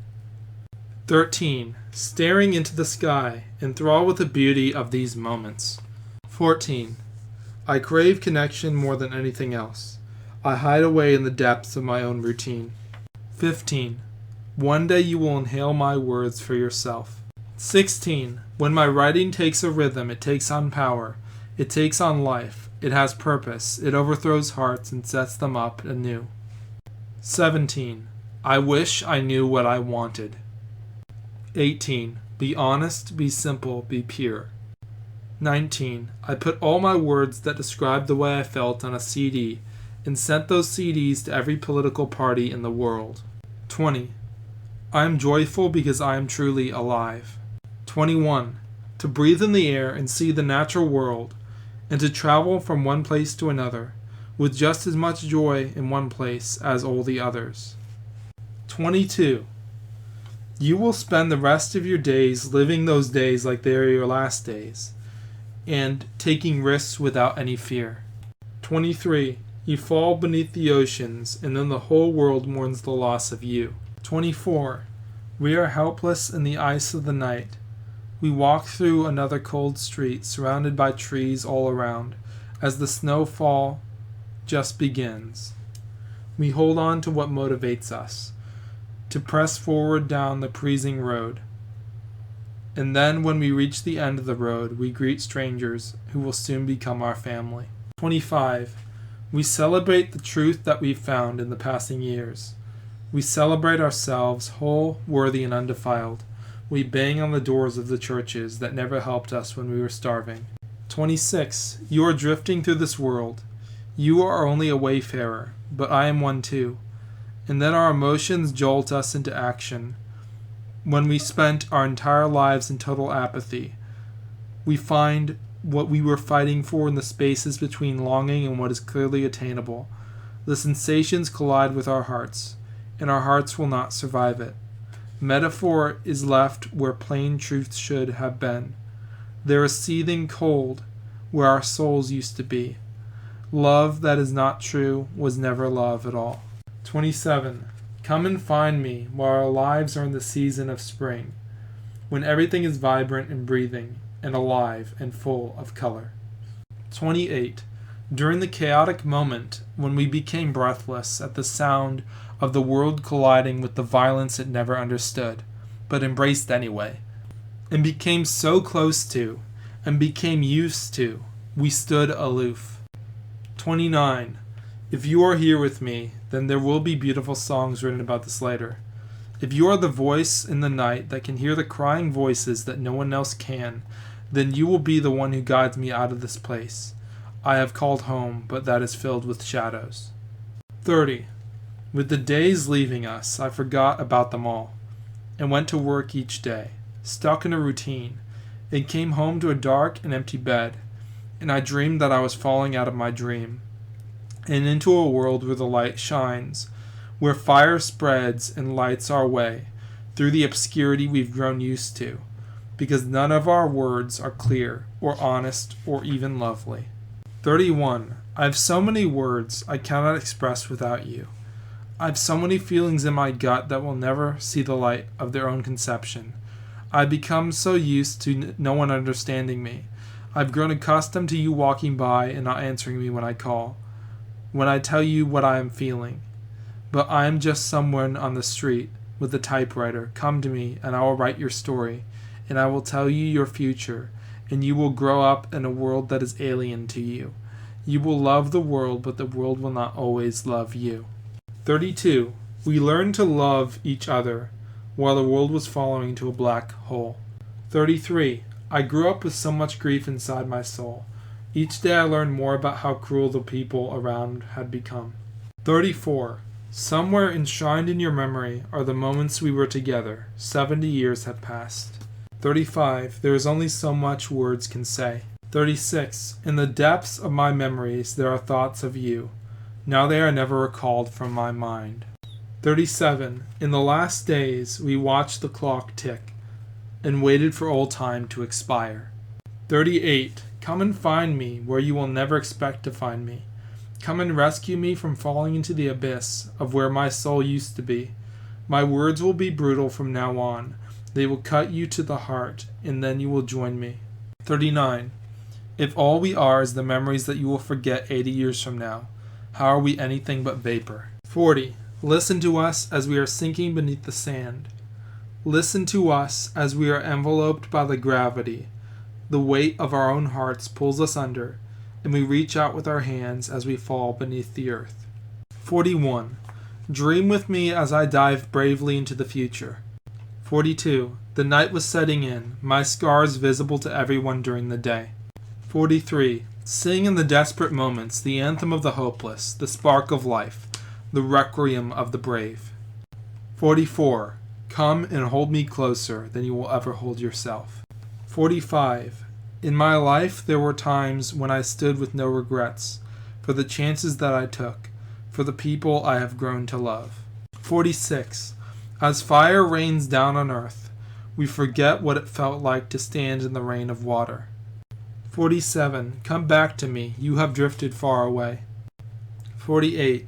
Speaker 1: 13. Staring into the sky, enthralled with the beauty of these moments. 14. I crave connection more than anything else. I hide away in the depths of my own routine. 15. One day you will inhale my words for yourself. 16. When my writing takes a rhythm, it takes on power. It takes on life, It has purpose. It overthrows hearts and sets them up anew. 17. I wish I knew what I wanted. 18. Be honest, be simple, be pure. 19. I put all my words that describe the way I felt on a CD and sent those CDs to every political party in the world. 20. I am joyful because I am truly alive. 21. To breathe in the air and see the natural world, and to travel from one place to another, with just as much joy in one place as all the others. 22. You will spend the rest of your days living those days like they are your last days, and taking risks without any fear. 23. You fall beneath the oceans, and then the whole world mourns the loss of you. 24. We are helpless in the ice of the night. We walk through another cold street, surrounded by trees all around, as the snowfall just begins. We hold on to what motivates us, to press forward down the freezing road. And then when we reach the end of the road, we greet strangers who will soon become our family. 25. We celebrate the truth that we've found in the passing years. We celebrate ourselves whole, worthy, and undefiled. We bang on the doors of the churches that never helped us when we were starving. 26. You are drifting through this world. You are only a wayfarer, but I am one too. And then our emotions jolt us into action. When we spent our entire lives in total apathy, we find what we were fighting for in the spaces between longing and what is clearly attainable. The sensations collide with our hearts, and our hearts will not survive it. Metaphor is left where plain truth should have been. There is seething cold where our souls used to be. Love that is not true was never love at all. 27. Come and find me while our lives are in the season of spring, when everything is vibrant and breathing, and alive and full of color. 28. During the chaotic moment when we became breathless at the sound of the world colliding with the violence it never understood, but embraced anyway, and became so close to, and became used to, we stood aloof. 29. If you are here with me, then there will be beautiful songs written about this later. If you are the voice in the night that can hear the crying voices that no one else can, then you will be the one who guides me out of this place I have called home, but that is filled with shadows. 30. With the days leaving us, I forgot about them all, and went to work each day, stuck in a routine, and came home to a dark and empty bed, and I dreamed that I was falling out of my dream, and into a world where the light shines, where fire spreads and lights our way, through the obscurity we've grown used to, because none of our words are clear, or honest, or even lovely. 31. I have so many words I cannot express without you. I have so many feelings in my gut that will never see the light of their own conception. I've become so used to no one understanding me. I've grown accustomed to you walking by and not answering me when I call, when I tell you what I am feeling. But I am just someone on the street with a typewriter. Come to me and I will write your story, and I will tell you your future, and you will grow up in a world that is alien to you. You will love the world, but the world will not always love you. 32. We learned to love each other while the world was falling into a black hole. 33. I grew up with so much grief inside my soul. Each day I learned more about how cruel the people around had become. 34. Somewhere enshrined in your memory are the moments we were together. 70 years have passed. 35. There is only so much words can say. 36. In the depths of my memories there are thoughts of you. Now they are never recalled from my mind. 37. In the last days we watched the clock tick and waited for old time to expire. 38. Come and find me where you will never expect to find me. Come and rescue me from falling into the abyss of where my soul used to be. My words will be brutal from now on. They will cut you to the heart, and then you will join me. 39. If all we are is the memories that you will forget 80 years from now, how are we anything but vapor? 40. Listen to us as we are sinking beneath the sand. Listen to us as we are enveloped by the gravity. The weight of our own hearts pulls us under. and we reach out with our hands as we fall beneath the earth. 41. Dream with me as I dive bravely into the future. 42. The night was setting in, my scars visible to everyone during the day. 43. Sing in the desperate moments the anthem of the hopeless, the spark of life, the requiem of the brave. 44. Come and hold me closer than you will ever hold yourself. 45. In my life there were times when I stood with no regrets, for the chances that I took, for the people I have grown to love. 46. As fire rains down on earth, we forget what it felt like to stand in the rain of water. 47. Come back to me, you have drifted far away. 48.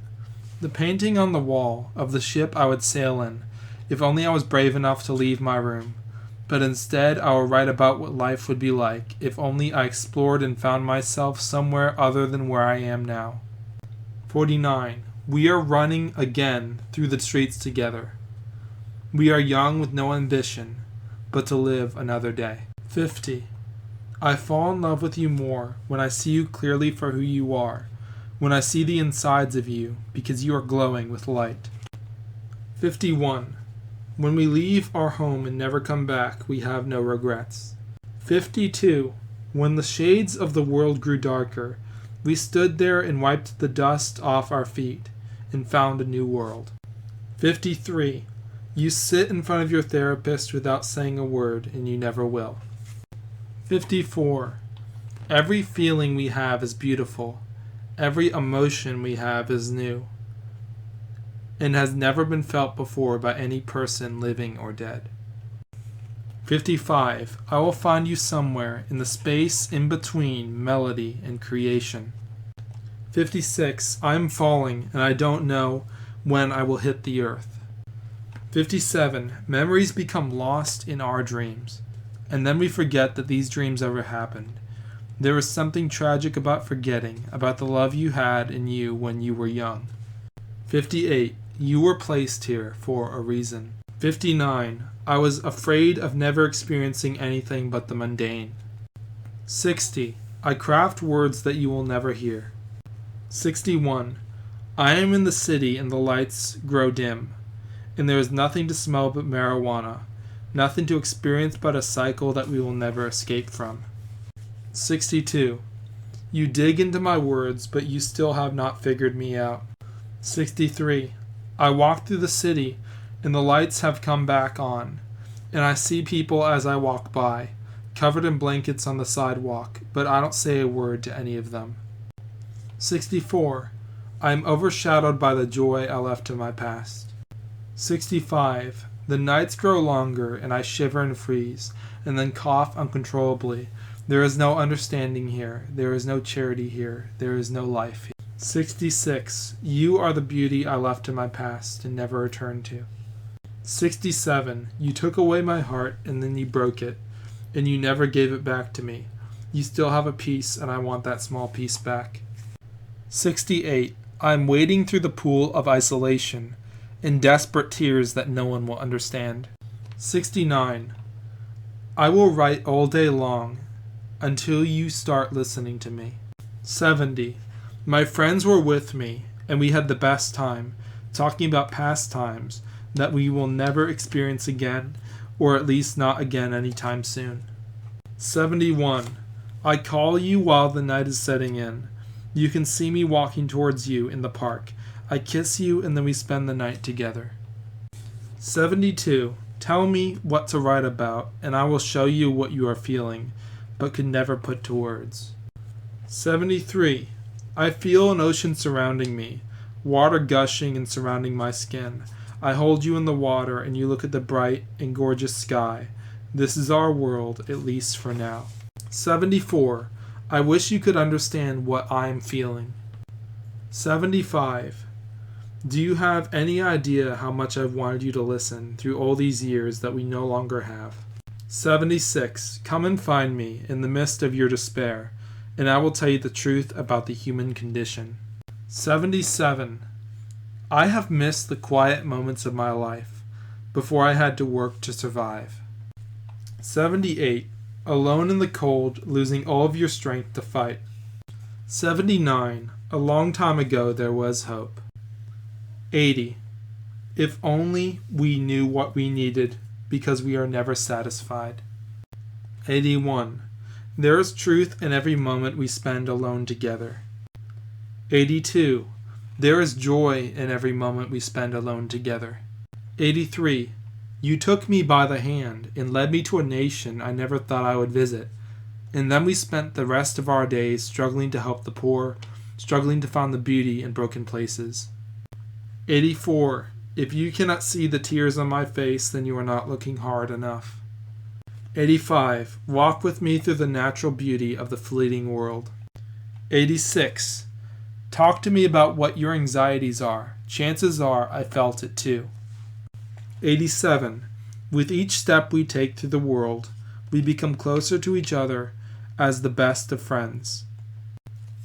Speaker 1: The painting on the wall of the ship I would sail in, if only I was brave enough to leave my room. But instead I will write about what life would be like, if only I explored and found myself somewhere other than where I am now. 49. We are running again through the streets together. We are young with no ambition, but to live another day. 50. I fall in love with you more when I see you clearly for who you are, when I see the insides of you, because you are glowing with light. 51. When we leave our home and never come back, we have no regrets. 52. When the shades of the world grew darker, we stood there and wiped the dust off our feet and found a new world. 53. You sit in front of your therapist without saying a word, and you never will. 54. Every feeling we have is beautiful. Every emotion we have is new, and has never been felt before by any person living or dead. 55. I will find you somewhere in the space in between melody and creation. 56. I am falling, and I don't know when I will hit the earth. 57. Memories become lost in our dreams, and then we forget that these dreams ever happened. There is something tragic about forgetting, about the love you had in you when you were young. 58. You were placed here for a reason. 59. I was afraid of never experiencing anything but the mundane. 60. I craft words that you will never hear. 61. I am in the city and the lights grow dim, and there is nothing to smell but marijuana, nothing to experience but a cycle that we will never escape from. 62. You dig into my words, but you still have not figured me out. 63. I walk through the city, and the lights have come back on, and I see people as I walk by, covered in blankets on the sidewalk, but I don't say a word to any of them. 64. I am overshadowed by the joy I left to my past. 65. The nights grow longer, and I shiver and freeze, and then cough uncontrollably. There is no understanding here. There is no charity here. There is no life here. 66. You are the beauty I left to my past and never returned to. 67. You took away my heart, and then you broke it, and you never gave it back to me. You still have a piece, and I want that small piece back. 68. I am wading through the pool of isolation, in desperate tears that no one will understand. 69. I will write all day long, until you start listening to me. 70. My friends were with me, and we had the best time, talking about past times that we will never experience again, or at least not again anytime soon. 71. I call you while the night is setting in. You can see me walking towards you in the park. I kiss you, and then we spend the night together. 72. Tell me what to write about, and I will show you what you are feeling, but could never put to words. 73. I feel an ocean surrounding me, water gushing and surrounding my skin. I hold you in the water, and you look at the bright and gorgeous sky. This is our world, at least for now. 74. I wish you could understand what I am feeling. 75. Do you have any idea how much I've wanted you to listen through all these years that we no longer have? 76. Come and find me in the midst of your despair, and I will tell you the truth about the human condition. 77. I have missed the quiet moments of my life, before I had to work to survive. 78. Alone in the cold, losing all of your strength to fight. 79. A long time ago there was hope. 80. If only we knew what we needed, because we are never satisfied. 81. There is truth in every moment we spend alone together. 82. There is joy in every moment we spend alone together. 83. You took me by the hand and led me to a nation I never thought I would visit. And then we spent the rest of our days struggling to help the poor, struggling to find the beauty in broken places. 84. If you cannot see the tears on my face, then you are not looking hard enough. 85. Walk with me through the natural beauty of the fleeting world. 86. Talk to me about what your anxieties are. Chances are I felt it too. 87. With each step we take through the world, we become closer to each other as the best of friends.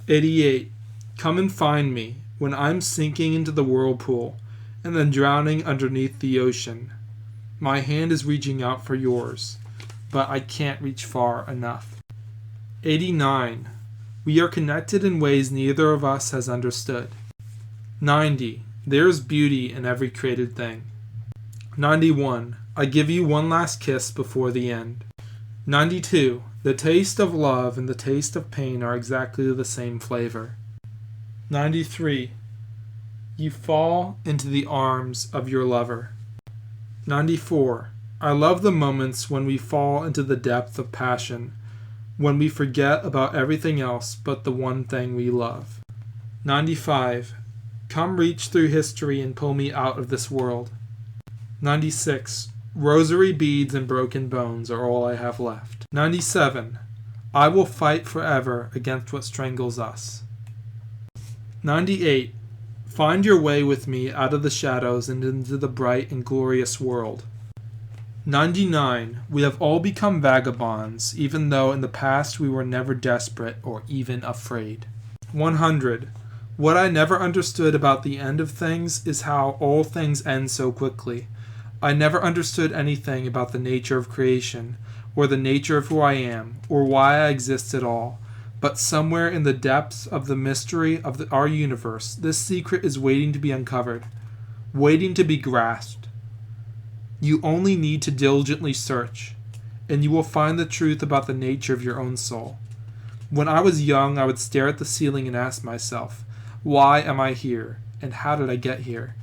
Speaker 1: 88. Come and find me when I'm sinking into the whirlpool and then drowning underneath the ocean. My hand is reaching out for yours, but I can't reach far enough. 89. We are connected in ways neither of us has understood. 90. There is beauty in every created thing. 91. I give you one last kiss before the end. 92. The taste of love and the taste of pain are exactly the same flavor. 93. You fall into the arms of your lover. 94. I love the moments when we fall into the depth of passion, when we forget about everything else but the one thing we love. 95. Come reach through history and pull me out of this world. 96. Rosary beads and broken bones are all I have left. 97. I will fight forever against what strangles us. 98. Find your way with me out of the shadows and into the bright and glorious world. 99. We have all become vagabonds, even though in the past we were never desperate or even afraid. 100. What I never understood about the end of things is how all things end so quickly. I never understood anything about the nature of creation, or the nature of who I am, or why I exist at all. But somewhere in the depths of the mystery of our universe, this secret is waiting to be uncovered, waiting to be grasped. You only need to diligently search, and you will find the truth about the nature of your own soul. When I was young, I would stare at the ceiling and ask myself, why am I here, and how did I get here?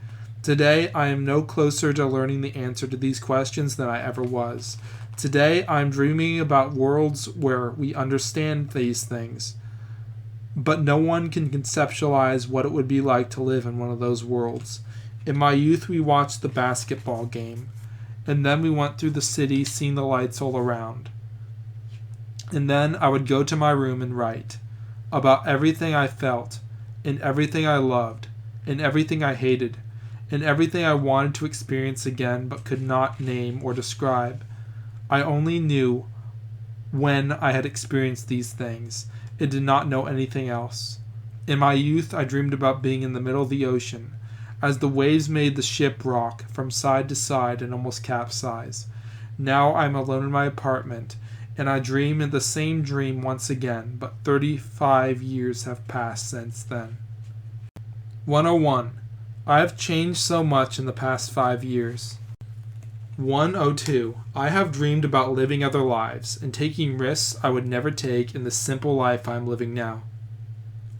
Speaker 1: Today, I am no closer to learning the answer to these questions than I ever was. Today, I am dreaming about worlds where we understand these things, but no one can conceptualize what it would be like to live in one of those worlds. In my youth, we watched the basketball game, and then we went through the city seeing the lights all around. And then I would go to my room and write about everything I felt, and everything I loved, and everything I hated, and everything I wanted to experience again but could not name or describe. I only knew when I had experienced these things, and did not know anything else. In my youth, I dreamed about being in the middle of the ocean, as the waves made the ship rock from side to side and almost capsize. Now I am alone in my apartment, and I dream in the same dream once again, but 35 years have passed since then. 101. I have changed so much in the past 5 years. 102. I have dreamed about living other lives and taking risks I would never take in the simple life I am living now.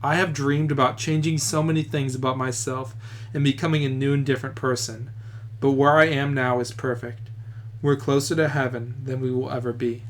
Speaker 1: I have dreamed about changing so many things about myself and becoming a new and different person, but where I am now is perfect. We're closer to heaven than we will ever be.